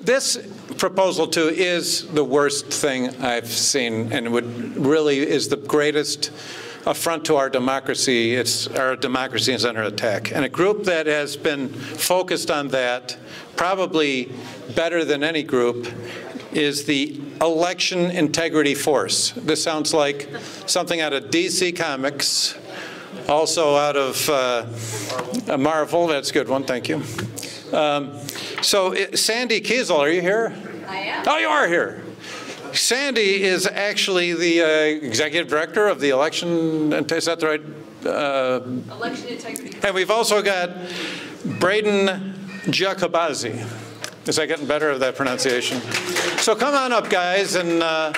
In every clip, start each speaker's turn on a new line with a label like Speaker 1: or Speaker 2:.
Speaker 1: This proposal, too, is the worst thing I've seen, and really is the greatest affront to our democracy. Our democracy is under attack. And a group that has been focused on that, probably better than any group, is the Election Integrity Force. This sounds like something out of DC Comics, also out of Marvel. That's a good one, thank you. Sandy Kiesel, are you here?
Speaker 2: I am.
Speaker 1: Oh, you are here. Sandy is actually the executive director of the election, is that the right?
Speaker 2: Election Integrity.
Speaker 1: And we've also got Braden Giacobazzi. Is that getting better of that pronunciation? So come on up, guys, and I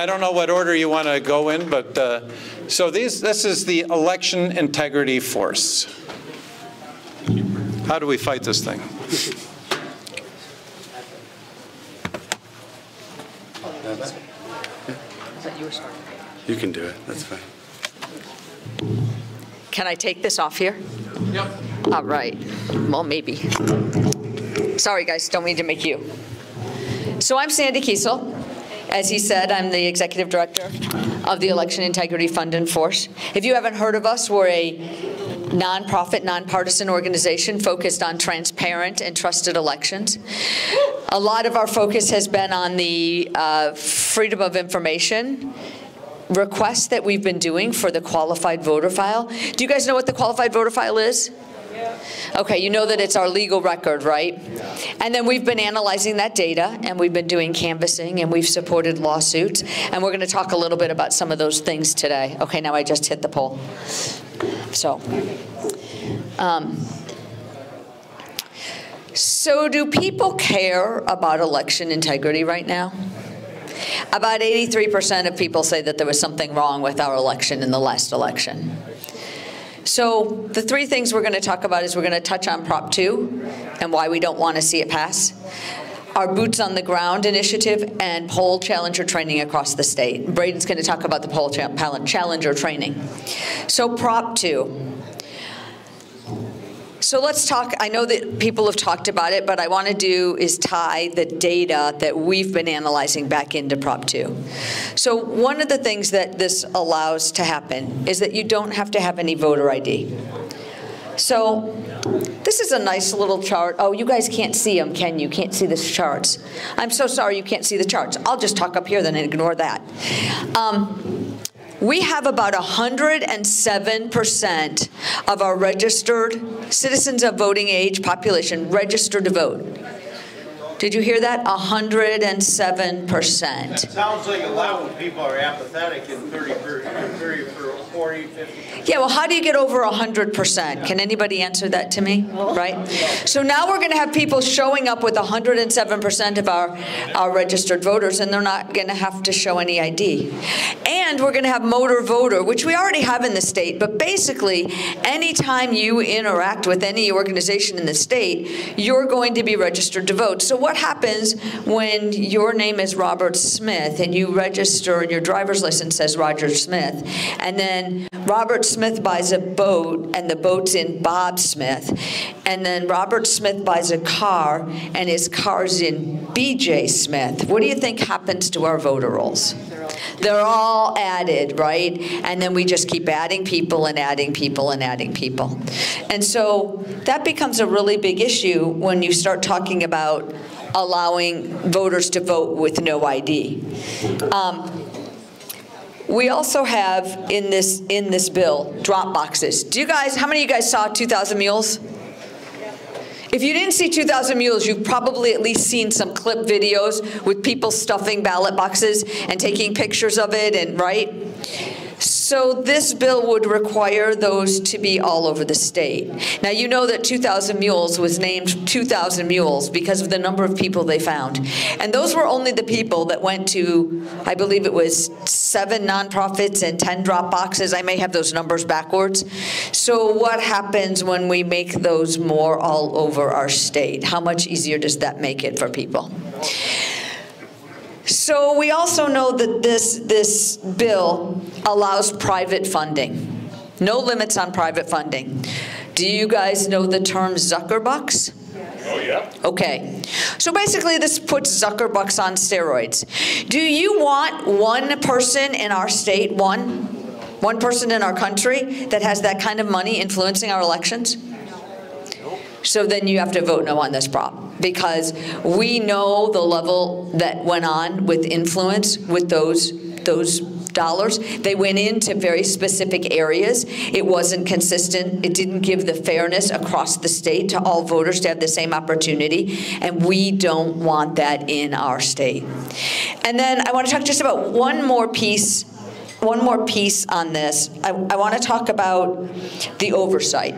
Speaker 1: don't know what order you want to go in, but so this is the Election Integrity Force. How do we fight this thing?
Speaker 3: You can do it. That's fine.
Speaker 2: Can I take this off here?
Speaker 1: Yep.
Speaker 2: All right. Well, maybe. Sorry, guys. Don't mean to make you. So I'm Sandy Kiesel. As he said, I'm the executive director of the Election Integrity Fund and Force. If you haven't heard of us, we're a nonprofit, nonpartisan organization focused on transparent and trusted elections. A lot of our focus has been on the freedom of information requests that we've been doing for the qualified voter file. Do you guys know what the qualified voter file is? Yeah. Okay, you know that it's our legal record, right? And then we've been analyzing that data, and we've been doing canvassing, and we've supported lawsuits, and we're going to talk a little bit about some of those things today. Okay, now I just hit the poll. So do people care about election integrity right now? About 83% of people say that there was something wrong with our election in the last election. So the three things we're going to talk about is we're going to touch on Prop 2 and why we don't want to see it pass, our Boots on the Ground initiative, and poll challenger training across the state. Braden's going to talk about the poll challenger training. So Prop 2. So let's talk, I know that people have talked about it, but I want to do is tie the data that we've been analyzing back into Prop 2. So one of the things that this allows to happen is that you don't have to have any voter ID. So this is a nice little chart. Oh, you guys can't see them, can you? Can't see the charts. I'm so sorry you can't see the charts. I'll just talk up here then and ignore that. We have about 107% of our registered citizens of voting age population registered to vote. Did you hear that? 107%.
Speaker 4: It sounds like a lot when people are apathetic and 30 for 40, 50.
Speaker 2: Yeah, well, how do you get over 100%? Can anybody answer that to me? Right? So now we're going to have people showing up with 107% of our registered voters, and they're not going to have to show any ID. And we're going to have motor voter, which we already have in the state, but basically, anytime you interact with any organization in the state, you're going to be registered to vote. So what happens when your name is Robert Smith and you register and your driver's license says Roger Smith, and then Robert Smith buys a boat and the boat's in Bob Smith, and then Robert Smith buys a car and his car's in BJ Smith? What do you think happens to our voter rolls? They're all added, right? And then we just keep adding people and adding people and adding people. And so that becomes a really big issue when you start talking about allowing voters to vote with no ID. We also have in this bill drop boxes. Do you guys, how many of you guys saw 2,000 Mules? If you didn't see 2,000 Mules, you've probably at least seen some clip videos with people stuffing ballot boxes and taking pictures of it, and right? So this bill would require those to be all over the state. Now you know that 2,000 Mules was named 2,000 Mules because of the number of people they found. And those were only the people that went to, I believe it was 7 nonprofits and 10 drop boxes. I may have those numbers backwards. So what happens when we make those more all over our state? How much easier does that make it for people? So we also know that this bill allows private funding. No limits on private funding. Do you guys know the term Zuckerbucks?
Speaker 5: Oh, yeah.
Speaker 2: Okay. So basically this puts Zuckerbucks on steroids. Do you want one person in our state, one person in our country that has that kind of money influencing our elections? So then you have to vote no on this prop, because we know the level that went on with influence with those dollars. They went into very specific areas. It wasn't consistent. It didn't give the fairness across the state to all voters to have the same opportunity, and we don't want that in our state. And then I want to talk just about one more piece on this. I want to talk about the oversight.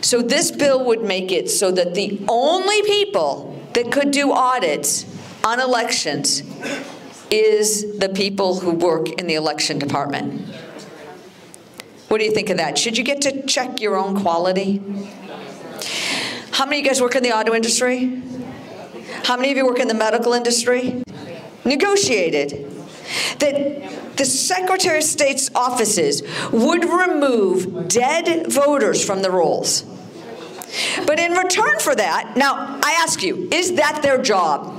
Speaker 2: So this bill would make it so that the only people that could do audits on elections is the people who work in the election department. What do you think of that? Should you get to check your own quality? How many of you guys work in the auto industry? How many of you work in the medical industry? Negotiated that the Secretary of State's offices would remove dead voters from the rolls. But in return for that, now I ask you, is that their job?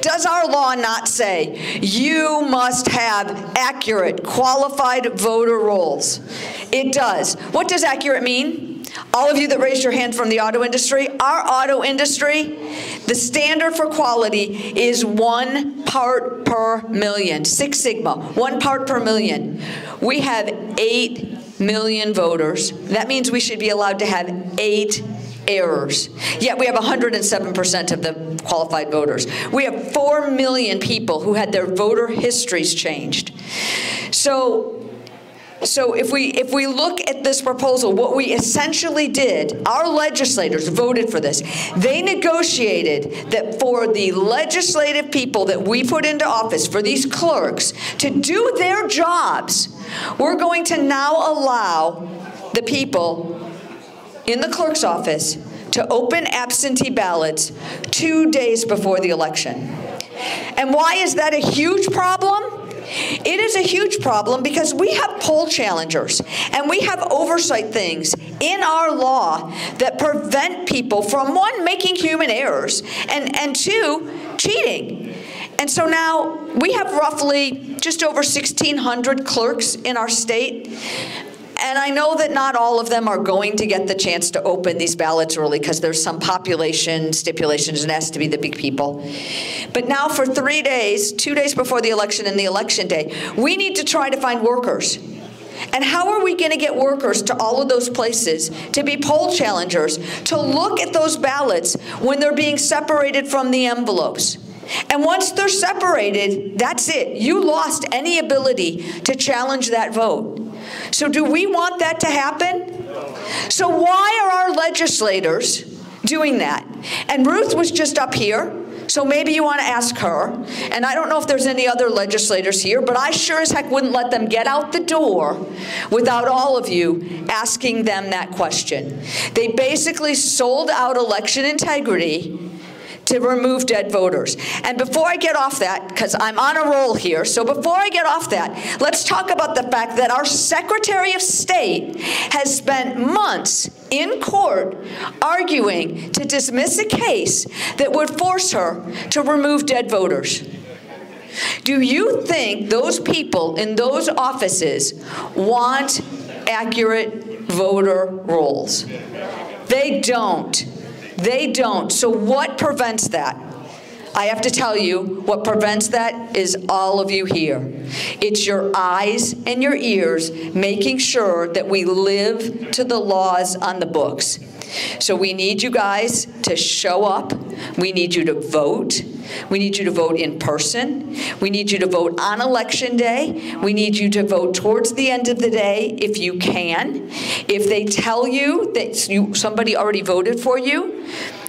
Speaker 2: Does our law not say you must have accurate, qualified voter rolls? It does. What does accurate mean? All of you that raised your hand from the auto industry, our auto industry, the standard for quality is 1 part per million, 6 sigma, 1 part per million. We have 8 million voters. That means we should be allowed to have 8 errors. Yet we have 107% of the qualified voters. We have 4 million people who had their voter histories changed. So if we look at this proposal, what we essentially did, our legislators voted for this. They negotiated that for the legislative people that we put into office, for these clerks, to do their jobs, we're going to now allow the people in the clerk's office to open absentee ballots 2 days before the election. And why is that a huge problem? It is a huge problem because we have poll challengers and we have oversight things in our law that prevent people from, 1, making human errors, and 2, cheating. And so now we have roughly just over 1,600 clerks in our state. And I know that not all of them are going to get the chance to open these ballots early because there's some population stipulations and it has to be the big people. But now for 3 days, 2 days before the election and the election day, we need to try to find workers. And how are we going to get workers to all of those places to be poll challengers, to look at those ballots when they're being separated from the envelopes? And once they're separated, that's it. You lost any ability to challenge that vote. So do we want that to happen? So why are our legislators doing that? And Ruth was just up here, so maybe you want to ask her. And I don't know if there's any other legislators here, but I sure as heck wouldn't let them get out the door without all of you asking them that question. They basically sold out election integrity to remove dead voters. And before I get off that, because I'm on a roll here, so before I get off that, let's talk about the fact that our Secretary of State has spent months in court arguing to dismiss a case that would force her to remove dead voters. Do you think those people in those offices want accurate voter rolls? They don't. They don't. So what prevents that? I have to tell you, what prevents that is all of you here. It's your eyes and your ears making sure that we live to the laws on the books. So we need you guys to show up. We need you to vote. We need you to vote in person. We need you to vote on election day. We need you to vote towards the end of the day if you can. If they tell you that somebody already voted for you,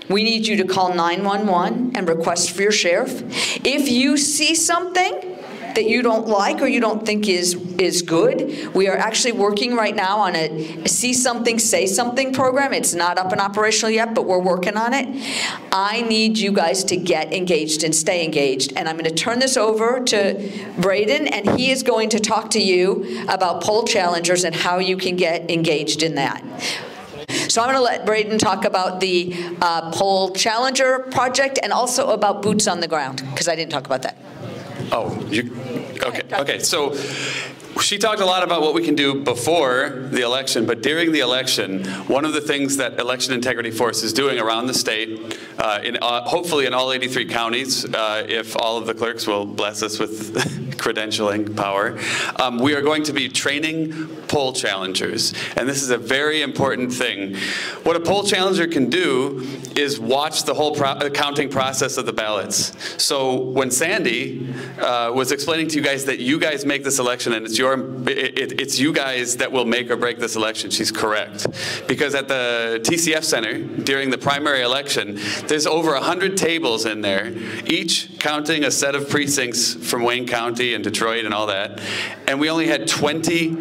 Speaker 2: we need you to call 911 and request for your sheriff. If you see something that you don't like or you don't think is good, we are actually working right now on a See Something, Say Something program. It's not up and operational yet, but we're working on it. I need you guys to get engaged and stay engaged. And I'm going to turn this over to Braden, and he is going to talk to you about poll challengers and how you can get engaged in that. So I'm going to let Braden talk about the Poll Challenger project and also about boots on the ground, because I didn't talk about that.
Speaker 3: Oh, okay. So she talked a lot about what we can do before the election, but during the election, one of the things that Election Integrity Force is doing around the state, hopefully in all 83 counties, if all of the clerks will bless us with credentialing power, we are going to be training poll challengers. And this is a very important thing. What a poll challenger can do is watch the whole counting process of the ballots. So when Sandy was explaining to you guys that you guys make this election and it's you guys that will make or break this election, she's correct. Because at the TCF Center, during the primary election, there's over 100 tables in there, each counting a set of precincts from Wayne County and Detroit and all that. And we only had 20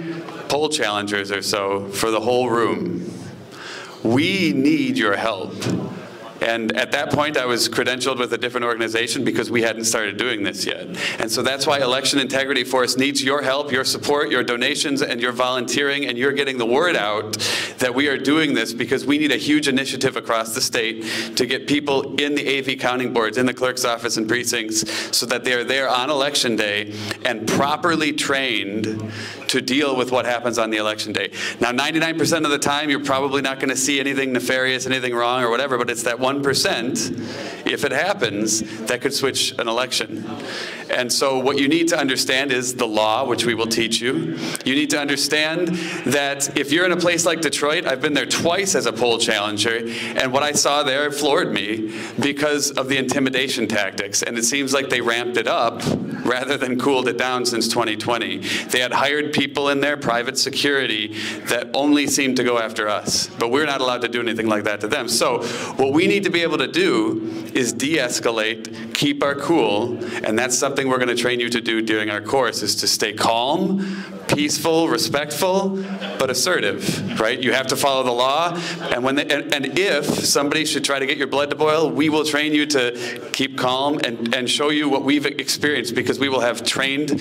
Speaker 3: poll challengers or so for the whole room. We need your help. And at that point, I was credentialed with a different organization because we hadn't started doing this yet. And so that's why Election Integrity Force needs your help, your support, your donations, and your volunteering, and you're getting the word out that we are doing this because we need a huge initiative across the state to get people in the AV counting boards, in the clerk's office and precincts, so that they are there on Election Day and properly trained to deal with what happens on the election day. Now, 99% of the time, you're probably not going to see anything nefarious, anything wrong or whatever, but it's that 1%, if it happens, that could switch an election. And so what you need to understand is the law, which we will teach you. You need to understand that if you're in a place like Detroit, I've been there twice as a poll challenger, and what I saw there floored me because of the intimidation tactics. And it seems like they ramped it up rather than cooled it down since 2020. They had hired people in there, private security, that only seemed to go after us. But we're not allowed to do anything like that to them. So what we need to be able to do is de-escalate, keep our cool, and that's something we're going to train you to do during our course, is to stay calm, peaceful, respectful, but assertive, right? You have to follow the law, and if somebody should try to get your blood to boil, we will train you to keep calm and show you what we've experienced, because we will have trained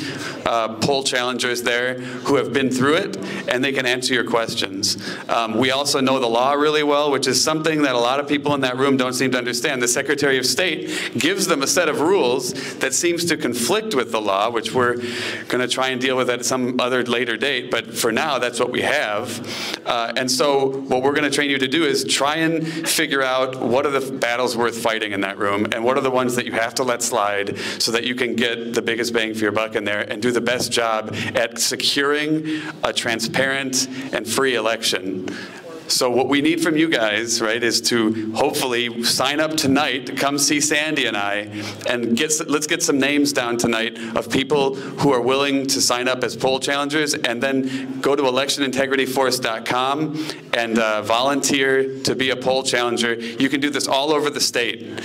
Speaker 3: poll challengers there who have been through it, and they can answer your questions. We also know the law really well, which is something that a lot of people in that room don't seem to understand. The Secretary of State gives them a set of rules that seems to conflict with the law, which we're going to try and deal with at some other later date, but for now, that's what we have. And so what we're going to train you to do is try and figure out what are the battles worth fighting in that room, and what are the ones that you have to let slide so that you can get the biggest bang for your buck in there and do the best job at securing a transparent and free election. So what we need from you guys, right, is to hopefully sign up tonight to come see Sandy and I, and let's get some names down tonight of people who are willing to sign up as poll challengers, and then go to electionintegrityforce.com and volunteer to be a poll challenger. You can do this all over the state.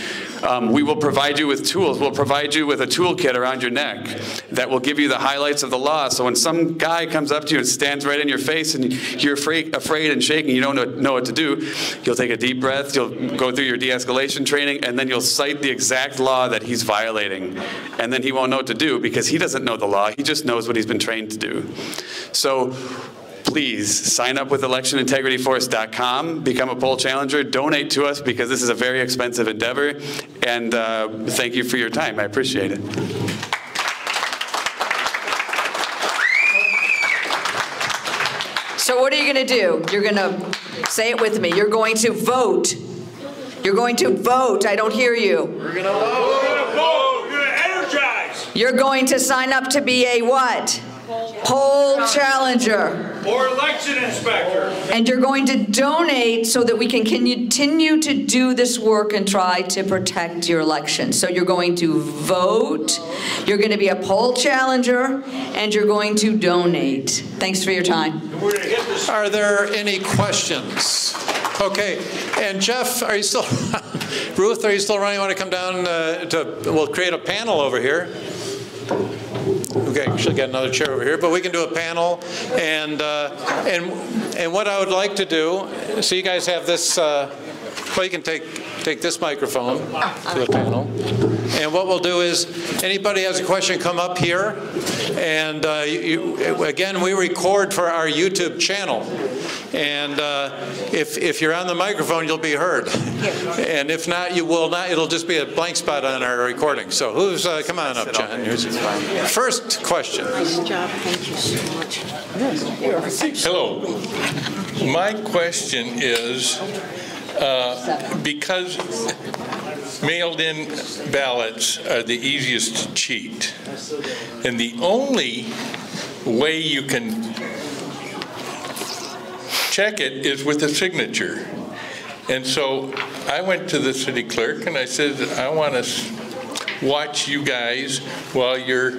Speaker 3: We will provide you with tools. We'll provide you with a toolkit around your neck that will give you the highlights of the law. So when some guy comes up to you and stands right in your face and you're afraid and shaking, you don't know what to do, you'll take a deep breath, you'll go through your de-escalation training, and then you'll cite the exact law that he's violating. And then he won't know what to do because he doesn't know the law. He just knows what he's been trained to do. So please sign up with electionintegrityforce.com, become a poll challenger, donate to us because this is a very expensive endeavor, and thank you for your time. I appreciate it.
Speaker 2: So what are you going to do? You're going to, say it with me, you're going to vote. You're going to vote. I don't hear you.
Speaker 4: We're going to vote. We're going to vote. We're going to energize.
Speaker 2: You're going to sign up to be a what? Poll challenger.
Speaker 4: Or election inspector.
Speaker 2: And you're going to donate so that we can continue to do this work and try to protect your election. So you're going to vote, you're going to be a poll challenger, and you're going to donate. Thanks for your time.
Speaker 1: Are there any questions? Okay, and Jeff, are you still, Ruth, are you still running? You want to come down we'll create a panel over here. Okay, we should get another chair over here, but we can do a panel, and what I would like to do, so you guys have this Well, you can take this microphone to the panel. And what we'll do is, anybody has a question, come up here. And again, we record for our YouTube channel. And if you're on the microphone, you'll be heard. And if not, you will not. It'll just be a blank spot on our recording. So who's, come on up, John. First question.
Speaker 5: Nice job. Thank you so much.
Speaker 6: Hello. My question is, because mailed-in ballots are the easiest to cheat, and the only way you can check it is with a signature. And so I went to the city clerk and I said, I want to watch you guys while you're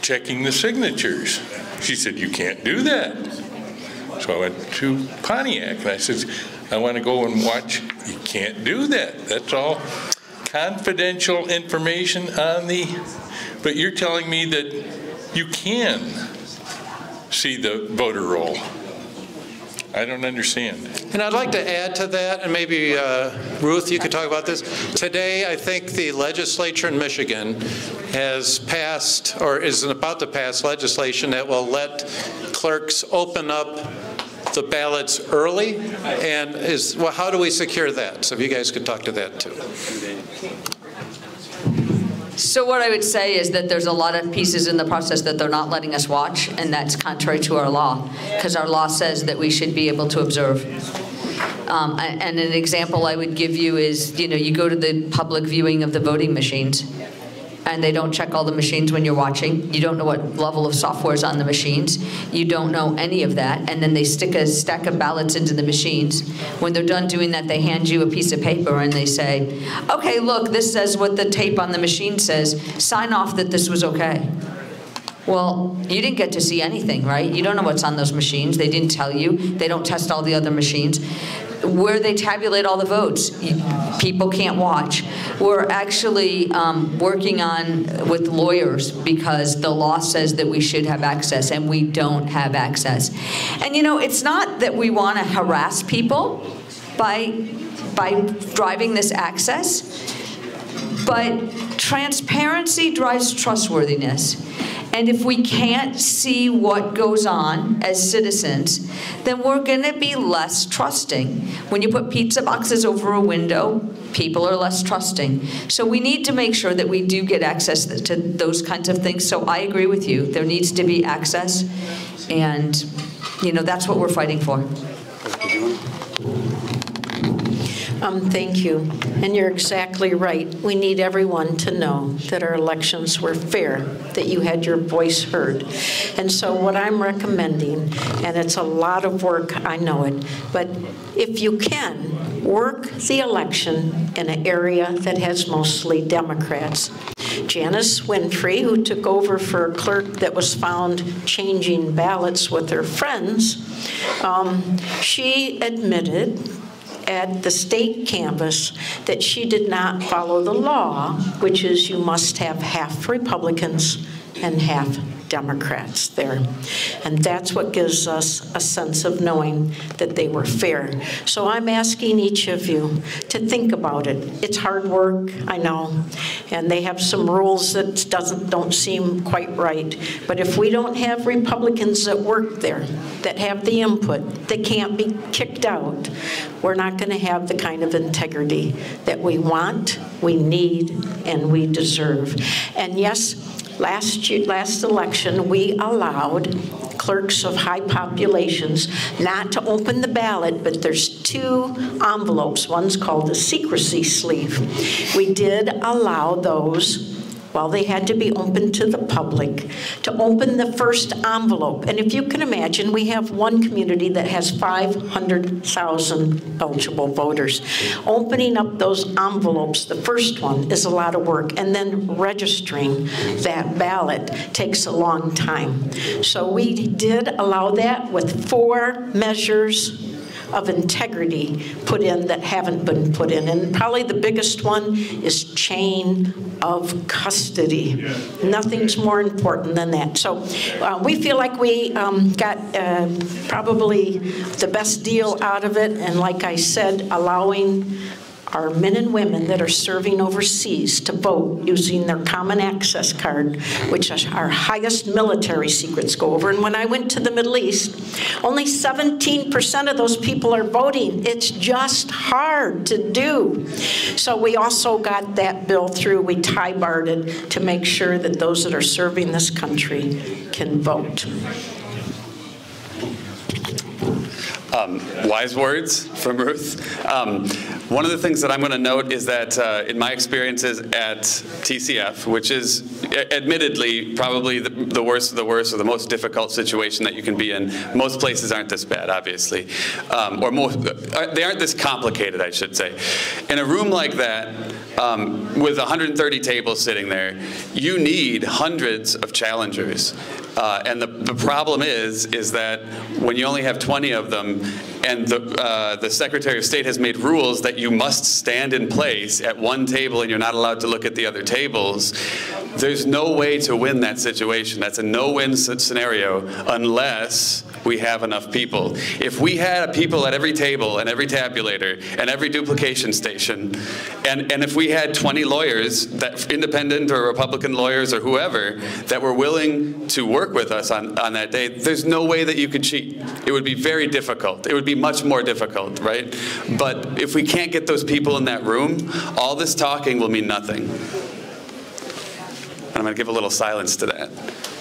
Speaker 6: checking the signatures. She said, you can't do that. So I went to Pontiac and I said, I want to go and watch. You can't do that. That's all confidential information on the, but you're telling me that you can see the voter roll. I don't understand.
Speaker 1: And I'd like to add to that, and maybe Ruth, you could talk about this. Today, I think the legislature in Michigan has passed, or is about to pass, legislation that will let clerks open up the ballots early. And well, how do we secure that? So if you guys could talk to that too.
Speaker 2: So what I would say is that there's a lot of pieces in the process that they're not letting us watch, and that's contrary to our law, because our law says that we should be able to observe. And an example I would give you is, you go to the public viewing of the voting machines, and they don't check all the machines when you're watching. You don't know what level of software is on the machines. You don't know any of that. And then they stick a stack of ballots into the machines. When they're done doing that, they hand you a piece of paper and they say, okay, look, this says what the tape on the machine says. Sign off that this was okay. Well, you didn't get to see anything, right? You don't know what's on those machines. They didn't tell you. They don't test all the other machines. Where they tabulate all the votes, people can't watch. We're actually working on with lawyers because the law says that we should have access, and we don't have access. And it's not that we want to harass people by driving this access, but transparency drives trustworthiness. And if we can't see what goes on as citizens, then we're going to be less trusting. When you put pizza boxes over a window, people are less trusting. So we need to make sure that we do get access to those kinds of things. So I agree with you. There needs to be access. And, that's what we're fighting for.
Speaker 5: Thank you. And you're exactly right. We need everyone to know that our elections were fair, that you had your voice heard. And so what I'm recommending, and it's a lot of work, I know it, but if you can, work the election in an area that has mostly Democrats. Janice Winfrey, who took over for a clerk that was found changing ballots with her friends, she admitted at the state canvass that she did not follow the law, which is you must have half Republicans and half Democrats there. And that's what gives us a sense of knowing that they were fair. So I'm asking each of you to think about it. It's hard work, I know, and they have some rules that don't seem quite right. But if we don't have Republicans that work there, that have the input, that can't be kicked out, we're not going to have the kind of integrity that we want, we need, and we deserve. And yes, last election, we allowed clerks of high populations not to open the ballot, but there's two envelopes. One's called a secrecy sleeve. We did allow those, while they had to be open to the public, to open the first envelope. And if you can imagine, we have one community that has 500,000 eligible voters. Opening up those envelopes, the first one, is a lot of work. And then registering that ballot takes a long time. So we did allow that with 4 measures of integrity put in that haven't been put in. And probably the biggest one is chain of custody. Nothing's more important than that. So we feel like we got probably the best deal out of it. And like I said, allowing our men and women that are serving overseas to vote using their common access card, which our highest military secrets go over. And when I went to the Middle East, only 17% of those people are voting. It's just hard to do. So we also got that bill through. We tie-barred it to make sure that those that are serving this country can vote.
Speaker 3: Wise words from Ruth. One of the things that I'm going to note is that in my experiences at TCF, which is admittedly probably the worst of the worst or the most difficult situation that you can be in, most places aren't this bad, obviously, or they aren't this complicated, I should say. In a room like that, with 130 tables sitting there, you need hundreds of challengers. And the problem is that when you only have 20 of them, and the Secretary of State has made rules that you must stand in place at one table and you're not allowed to look at the other tables, there's no way to win that situation. That's a no-win scenario unless we have enough people. If we had people at every table and every tabulator and every duplication station, and if we had 20 lawyers, that independent or Republican lawyers or whoever, that were willing to work with us on that day, there's no way that you could cheat. It would be very difficult. It would be much more difficult, right? But if we can't get those people in that room, all this talking will mean nothing. And I'm going to give a little silence to that,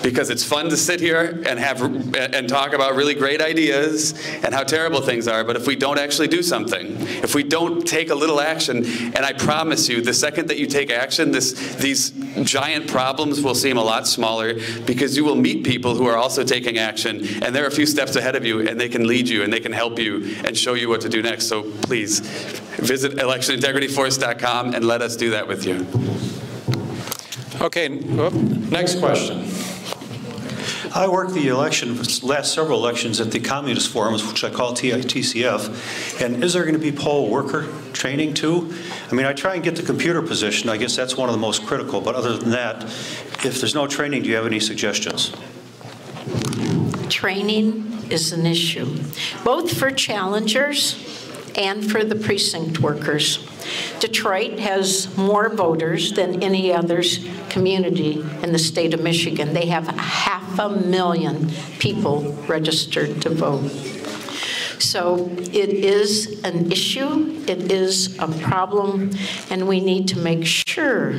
Speaker 3: because it's fun to sit here and talk about really great ideas and how terrible things are, but if we don't actually do something, if we don't take a little action, and I promise you, the second that you take action, these giant problems will seem a lot smaller, because you will meet people who are also taking action, and they're a few steps ahead of you, and they can lead you, and they can help you, and show you what to do next. So please, visit electionintegrityforce.com and let us do that with you.
Speaker 1: Okay, next question.
Speaker 7: I worked the last several elections at the Communist Forums, which I call TCF, and is there going to be poll worker training too? I mean, I try and get the computer position. I guess that's one of the most critical, but other than that, if there's no training, do you have any suggestions?
Speaker 5: Training is an issue, both for challengers and for the precinct workers. Detroit has more voters than any other community in the state of Michigan. They have 500,000 people registered to vote. So it is an issue, it is a problem, and we need to make sure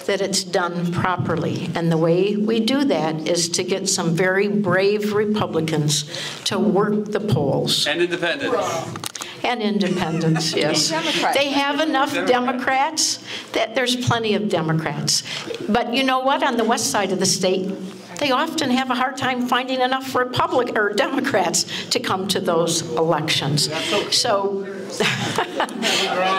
Speaker 5: that it's done properly. And the way we do that is to get some very brave Republicans to work the polls.
Speaker 3: And independents.
Speaker 5: And independents, yes. They have enough Democrats that there's plenty of Democrats. But you know what? On the west side of the state, they often have a hard time finding enough Democrats to come to those elections. So,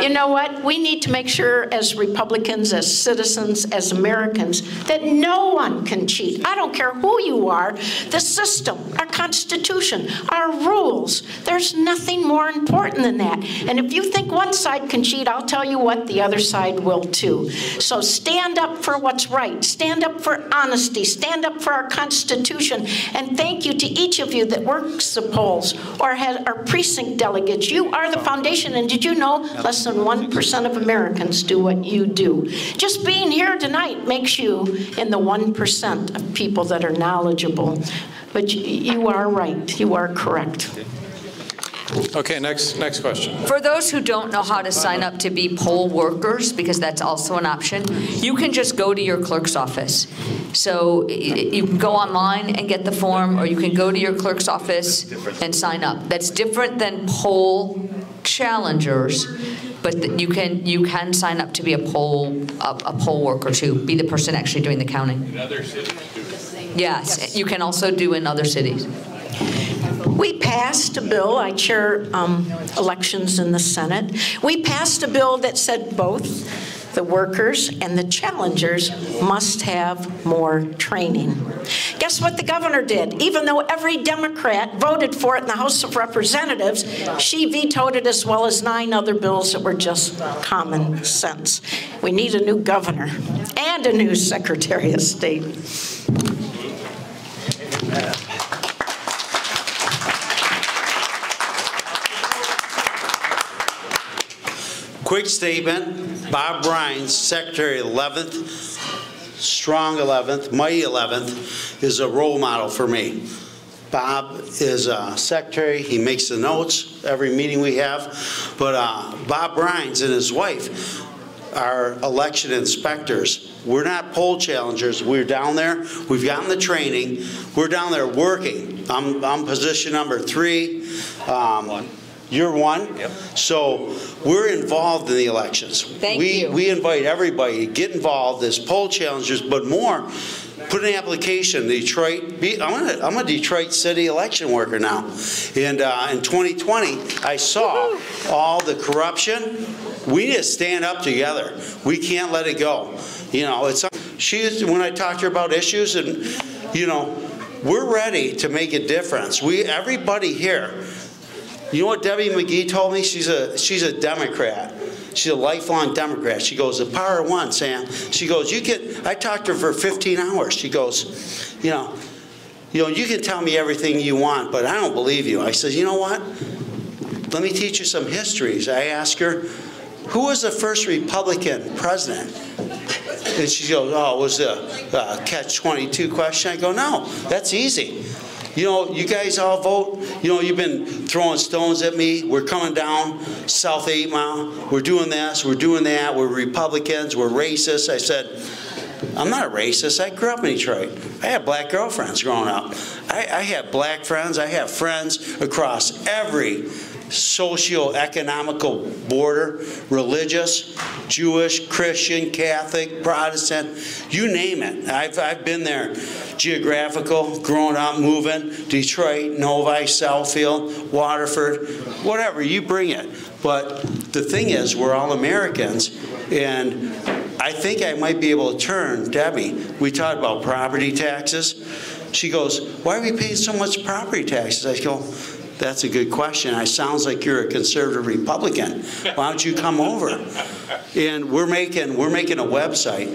Speaker 5: you know what? We need to make sure as Republicans, as citizens, as Americans, that no one can cheat. I don't care who you are. The system, our Constitution, our rules, there's nothing more important than that. And if you think one side can cheat, I'll tell you what, the other side will too. So stand up for what's right. Stand up for honesty. Stand up for our Constitution. And thank you to each of you that works the polls or are precinct delegates. You are the foundation. And did you know less than 1% of Americans do what you do? Just being here tonight makes you in the 1% of people that are knowledgeable. But you are right. You are correct.
Speaker 1: Okay, next question.
Speaker 2: For those who don't know how to sign up to be poll workers, because that's also an option, you can just go to your clerk's office. So you can go online and get the form, or you can go to your clerk's office and sign up. That's different than poll challengers, but you can sign up to be a poll worker too, be the person actually doing the counting.
Speaker 6: In other cities do.
Speaker 2: Yes, you can also do in other cities.
Speaker 5: We passed a bill, I chair elections in the Senate. We passed a bill that said both The workers and the challengers must have more training. Guess what the governor did? Even though every Democrat voted for it in the House of Representatives, she vetoed it as well as 9 other bills that were just common sense. We need a new governor and a new Secretary of State.
Speaker 8: Quick statement, Bob Rhines, Secretary 11th, strong 11th, mighty 11th, is a role model for me. Bob is a secretary, he makes the notes every meeting we have, but Bob Rhines and his wife are election inspectors. We're not poll challengers, we're down there, we've gotten the training, we're down there working. I'm position number 3. You're 1. Yep. So we're involved in the elections.
Speaker 2: Thank you.
Speaker 8: We invite everybody to get involved as poll challengers, but more, put an application. Detroit. I'm a Detroit city election worker now. And in 2020, I saw all the corruption. We need to stand up together. We can't let it go. You know, when I talked to her about issues, and you know, we're ready to make a difference. Everybody here. You know what Debbie McGee told me? She's a Democrat. She's a lifelong Democrat. She goes, the power of one, Sam. She goes, I talked to her for 15 hours. She goes, you know, you can tell me everything you want, but I don't believe you. I said, you know what? Let me teach you some histories. I asked her, who was the first Republican president? And she goes, oh, it was the catch-22 question. I go, no, that's easy. You know, you guys all vote. You know, you've been throwing stones at me. We're coming down South 8 Mile. We're doing this. We're doing that. We're Republicans. We're racist. I said, I'm not a racist. I grew up in Detroit. I had black girlfriends growing up. I had black friends. I have friends across every socio-economical border, religious, Jewish, Christian, Catholic, Protestant, you name it. I've been there. Geographical, growing up, moving, Detroit, Novi, Southfield, Waterford, whatever, you bring it. But the thing is, we're all Americans, and I think I might be able to turn, Debbie, we talked about property taxes. She goes, why are we paying so much property taxes? I go, that's a good question. It sounds like you're a conservative Republican. Why don't you come over? And we're making a website.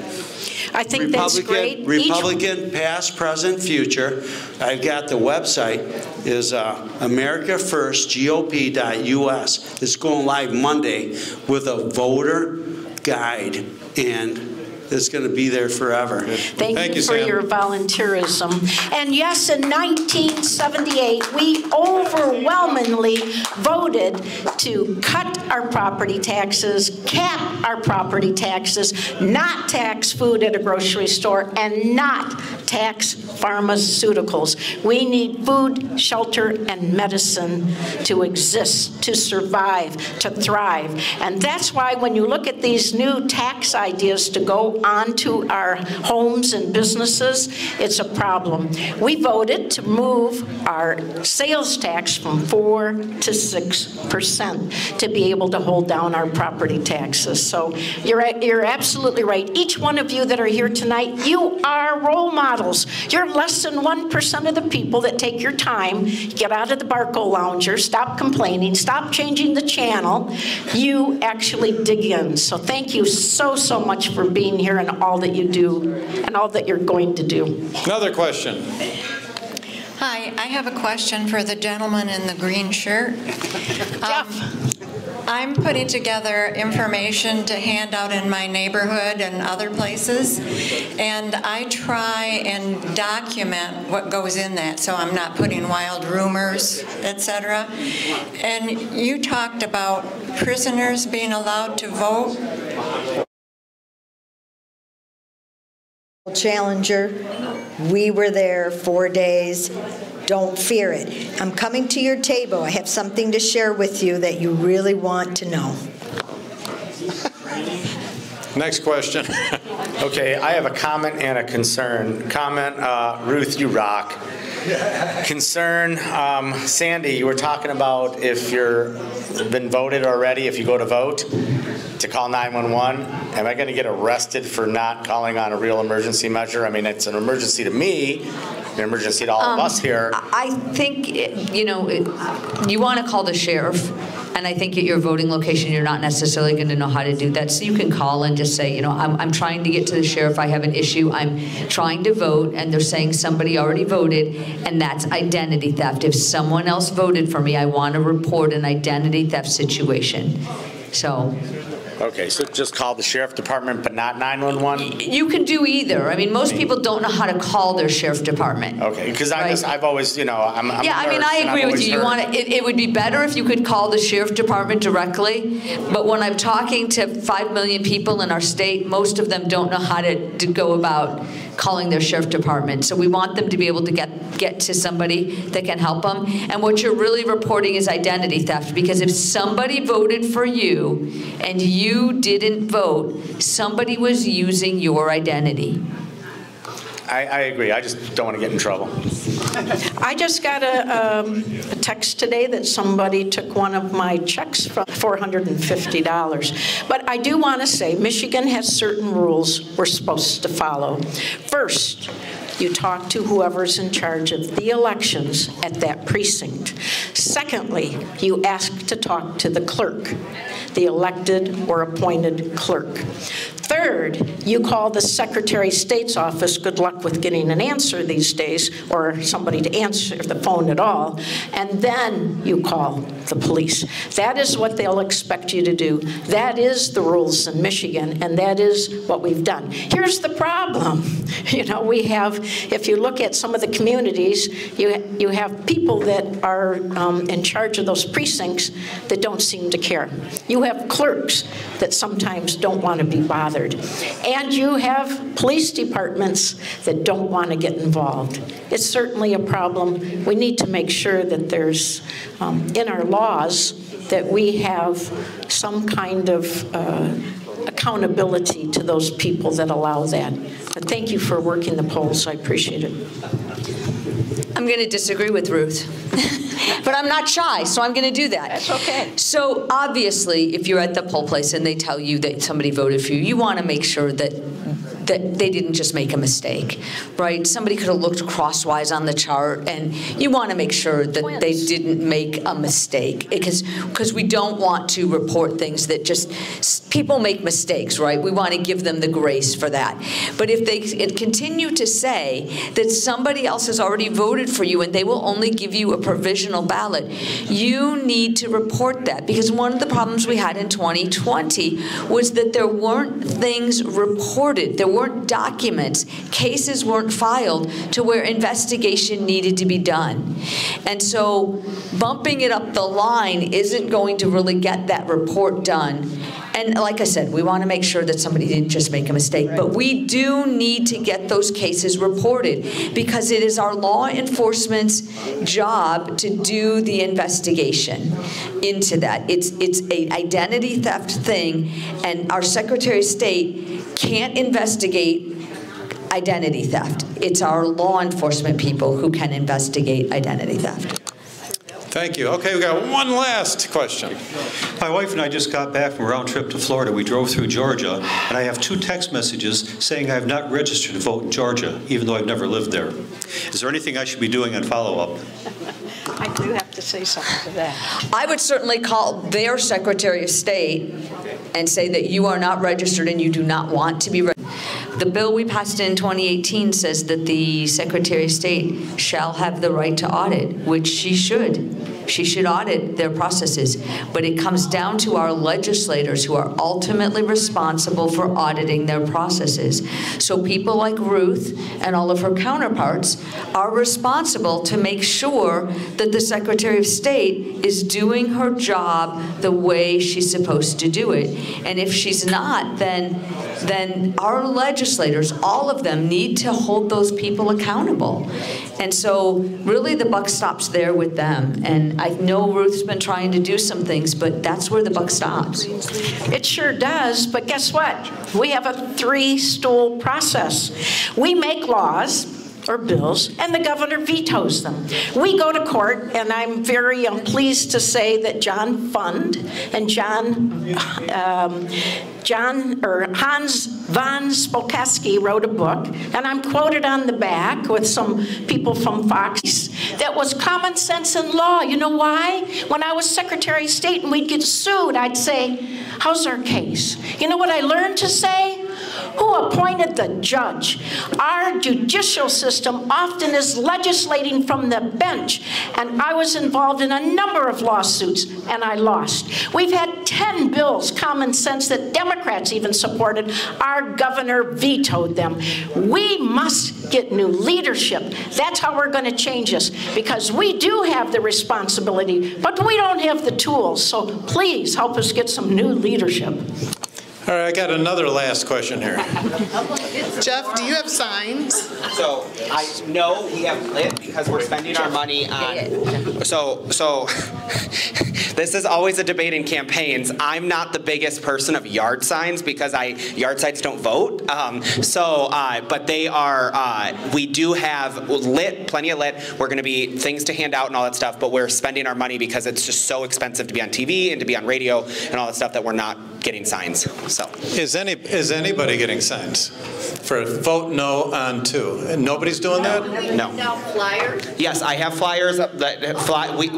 Speaker 5: I think that's great.
Speaker 8: Republican, past, present, future. I've got the website is AmericaFirstGOP.us. It's going live Monday with a voter guide, and it's going to be there forever.
Speaker 5: Thank you for your volunteerism. And yes, in 1978, we overwhelmingly voted to cut our property taxes, cap our property taxes, not tax food at a grocery store, and not tax pharmaceuticals. We need food, shelter, and medicine to exist, to survive, to thrive. And that's why when you look at these new tax ideas to go onto our homes and businesses, it's a problem. We voted to move our sales tax from 4 to 6% to be able to hold down our property taxes. So you're absolutely right. Each one of you that are here tonight, you are role models. You're less than 1% of the people that take your time, get out of the Barco Lounger, stop complaining, stop changing the channel. You actually dig in. So thank you so much for being here and all that you do and all that you're going to do.
Speaker 1: Another question.
Speaker 9: Hi, I have a question for the gentleman in the green shirt.
Speaker 5: Jeff.
Speaker 9: I'm putting together information to hand out in my neighborhood and other places, and I try and document what goes in that, so I'm not putting wild rumors, etc. And you talked about prisoners being allowed to vote.
Speaker 10: Challenger, we were there 4 days. Don't fear it. I'm coming to your table. I have something to share with you that you really want to know.
Speaker 1: Next question.
Speaker 11: Okay, I have a comment and a concern. Comment, Ruth, you rock. Concern, Sandy, you were talking about if you're been voted already, if you go to vote, to call 911. Am I going to get arrested for not calling on a real emergency measure? I mean, it's an emergency to me, an emergency to all of us here.
Speaker 2: I think, you want to call the sheriff. And I think at your voting location, you're not necessarily going to know how to do that. So you can call and just say, I'm trying to get to the sheriff. I have an issue. I'm trying to vote, and they're saying somebody already voted, and that's identity theft. If someone else voted for me, I want to report an identity theft situation. So.
Speaker 11: Okay, so just call the sheriff department, but not 911?
Speaker 2: You can do either. I mean, most people don't know how to call their sheriff department.
Speaker 11: Okay, because I've always, I'm
Speaker 2: yeah, I mean, I agree with you. It would be better if you could call the sheriff department directly, but when I'm talking to 5 million people in our state, most of them don't know how to go about calling their sheriff department. So we want them to be able to get to somebody that can help them. And what you're really reporting is identity theft, because if somebody voted for you and you didn't vote, somebody was using your identity.
Speaker 11: I agree. I just don't want to get in trouble.
Speaker 5: I just got a text today that somebody took one of my checks for $450. But I do want to say Michigan has certain rules we're supposed to follow. First, you talk to whoever's in charge of the elections at that precinct. Secondly, you ask to talk to the clerk, the elected or appointed clerk. Third, you call the Secretary of State's office. Good luck with getting an answer these days, or somebody to answer the phone at all. And then you call the police. That is what they'll expect you to do. That is the rules in Michigan, and that is what we've done. Here's the problem. We have, if you look at some of the communities, you have people that are in charge of those precincts that don't seem to care. You have clerks that sometimes don't want to be bothered. And you have police departments that don't want to get involved. It's certainly a problem. We need to make sure that there's, in our laws, that we have some kind of accountability to those people that allow that. But thank you for working the polls. I appreciate it.
Speaker 2: I'm going to disagree with Ruth. But I'm not shy, so I'm going to do that.
Speaker 5: That's okay.
Speaker 2: So obviously, if you're at the poll place and they tell you that somebody voted for you, you want to make sure that they didn't just make a mistake, right? Somebody could have looked crosswise on the chart, and you want to make sure that they didn't make a mistake, because we don't want to report things that just, people make mistakes, right? We want to give them the grace for that. But if they continue to say that somebody else has already voted for you and they will only give you a provisional ballot, you need to report that, because one of the problems we had in 2020 was that there weren't things reported. There weren't documents. Cases weren't filed to where investigation needed to be done. And so bumping it up the line isn't going to really get that report done. And like I said, we want to make sure that somebody didn't just make a mistake. Right. But we do need to get those cases reported, because it is our law enforcement's job to do the investigation into that. It's an identity theft thing, and our Secretary of State can't investigate identity theft. It's our law enforcement people who can investigate identity theft.
Speaker 1: Thank you. Okay, we got one last question.
Speaker 7: My wife and I just got back from a round trip to Florida. We drove through Georgia, and I have 2 text messages saying I have not registered to vote in Georgia, even though I've never lived there. Is there anything I should be doing on follow-up?
Speaker 5: I do have to say something to that.
Speaker 2: I would certainly call their Secretary of State and say that you are not registered and you do not want to be registered. The bill we passed in 2018 says that the Secretary of State shall have the right to audit, which she should. She should audit their processes. But it comes down to our legislators, who are ultimately responsible for auditing their processes. So people like Ruth and all of her counterparts are responsible to make sure that the Secretary of State is doing her job the way she's supposed to do it. And if she's not, then then our legislators, all of them, need to hold those people accountable. And so really the buck stops there with them. And I know Ruth's been trying to do some things, but that's where the buck stops.
Speaker 5: It sure does, but guess what? We have a three-stool process. We make laws or bills, and the governor vetoes them. We go to court, and I'm very pleased to say that John Fund and Hans von Spolkowski wrote a book, and I'm quoted on the back with some people from Fox, that was common sense in law. You know why? When I was Secretary of State and we'd get sued, I'd say, how's our case? You know what I learned to say? Who appointed the judge? Our judicial system often is legislating from the bench, and I was involved in a number of lawsuits, and I lost. We've had 10 bills, common sense, that Democrats even supported. Our governor vetoed them. We must get new leadership. That's how we're going to change this, because we do have the responsibility, but we don't have the tools. So please help us get some new leadership.
Speaker 1: All right, I got another last question here.
Speaker 12: Jeff, do you have signs?
Speaker 13: So I know we have lit because we're spending our money on. So this is always a debate in campaigns. I'm not the biggest person of yard signs because yard signs don't vote. But they are. We do have lit, plenty of lit. We're going to be things to hand out and all that stuff. But we're spending our money because it's just so expensive to be on TV and to be on radio and all that stuff that we're not getting signs. So
Speaker 1: is anybody getting signs for vote no on 2? And nobody's doing that?
Speaker 13: No.
Speaker 5: Flyers?
Speaker 13: Yes, I have flyers.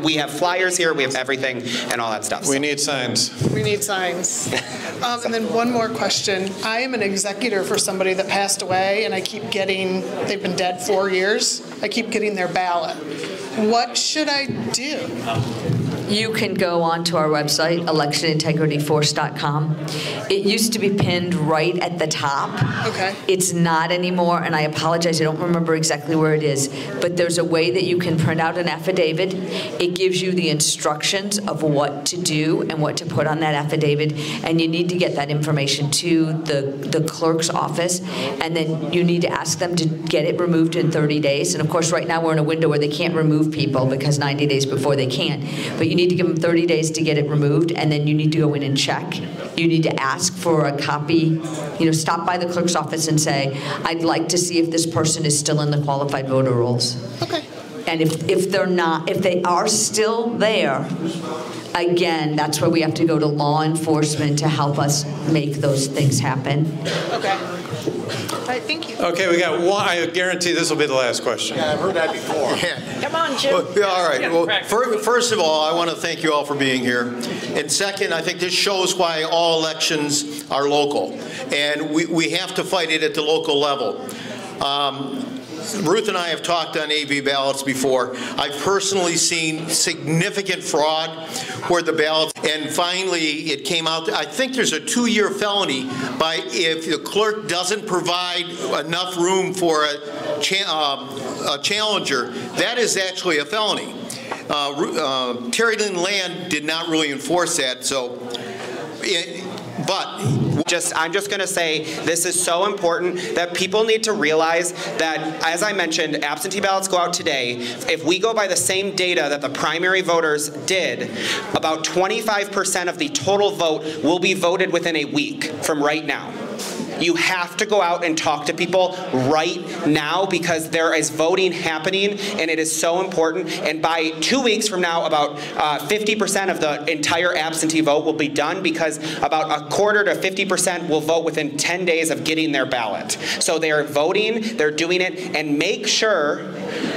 Speaker 13: We have flyers here. We have everything and all that stuff.
Speaker 1: We need signs.
Speaker 12: We need signs. And then one more question. I am an executor for somebody that passed away, and I keep getting, they've been dead 4 years. I keep getting their ballot. What should I do?
Speaker 2: You can go onto our website, electionintegrityforce.com. It used to be pinned right at the top.
Speaker 12: Okay.
Speaker 2: It's not anymore, and I apologize, I don't remember exactly where it is, but there's a way that you can print out an affidavit. It gives you the instructions of what to do and what to put on that affidavit, and you need to get that information to the clerk's office, and then you need to ask them to get it removed in 30 days. And of course, right now we're in a window where they can't remove people because 90 days before they can't. But you need to give them 30 days to get it removed, and then you need to go in and check. You need to ask for a copy, stop by the clerk's office and say, I'd like to see if this person is still in the qualified voter rolls.
Speaker 12: Okay.
Speaker 2: And if they're not, if they are still there, again, that's where we have to go to law enforcement to help us make those things happen.
Speaker 12: Okay. All right, thank you.
Speaker 1: Okay, we got one. I guarantee this will be the last question.
Speaker 4: Yeah, I've heard that before.
Speaker 5: Come on, Jim.
Speaker 14: Well, yeah, all right. Well, first of all, I want to thank you all for being here. And second, I think this shows why all elections are local. And we have to fight it at the local level. Ruth and I have talked on AV ballots before. I've personally seen significant fraud where the ballots, and finally it came out, I think there's a 2-year felony if the clerk doesn't provide enough room for a challenger. That is actually a felony. Terry Lynn Land did not really enforce that,
Speaker 13: I'm just going to say this is so important that people need to realize that, as I mentioned, absentee ballots go out today. If we go by the same data that the primary voters did, about 25% of the total vote will be voted within a week from right now. You have to go out and talk to people right now because there is voting happening and it is so important. And by 2 weeks from now, about 50% of the entire absentee vote will be done because about a quarter to 50% will vote within 10 days of getting their ballot. So they are voting, they're doing it, and make sure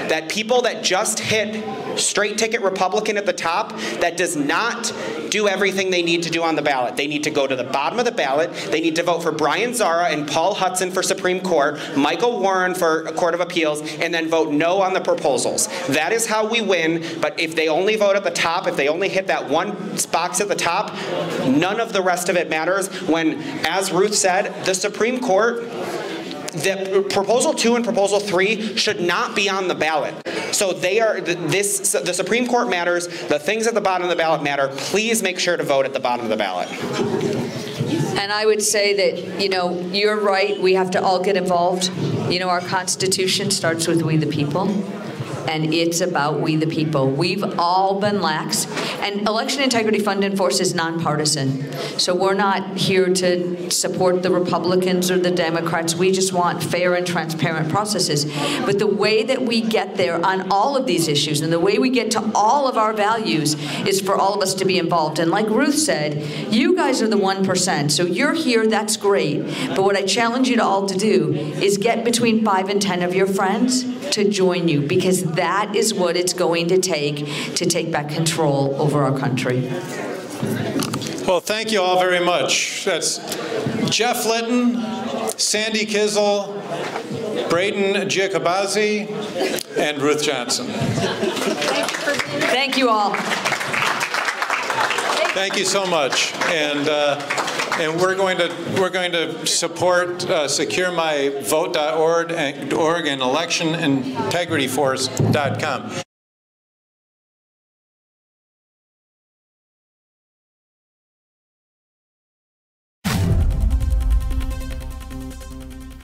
Speaker 13: that people that just hit straight ticket Republican at the top, that does not do everything they need to do on the ballot. They need to go to the bottom of the ballot. They need to vote for Brian Zara and Paul Hudson for Supreme Court, Michael Warren for Court of Appeals, and then vote no on the proposals. That is how we win, but if they only vote at the top, if they only hit that one box at the top, none of the rest of it matters when, as Ruth said, the Supreme Court, the Proposal 2 and Proposal 3 should not be on the ballot. So the Supreme Court matters, the things at the bottom of the ballot matter. Please make sure to vote at the bottom of the ballot.
Speaker 2: And I would say that, you're right, we have to all get involved. Our Constitution starts with we the people, and it's about we the people. We've all been lax, and Election Integrity Fund and Force is nonpartisan. So we're not here to support the Republicans or the Democrats. We just want fair and transparent processes. But the way that we get there on all of these issues and the way we get to all of our values is for all of us to be involved. And like Ruth said, you guys are the 1%. So you're here, that's great. But what I challenge you to all to do is get between 5 and 10 of your friends to join you, because that is what it's going to take back control over our country.
Speaker 1: Well, thank you all very much. That's Jeff Litton, Sandy Kizel, Braden Giacobazzi, and Ruth Johnson.
Speaker 2: Thank you all.
Speaker 1: Thank you so much. And we're going to support securemyvote.org and electionintegrityforce.com.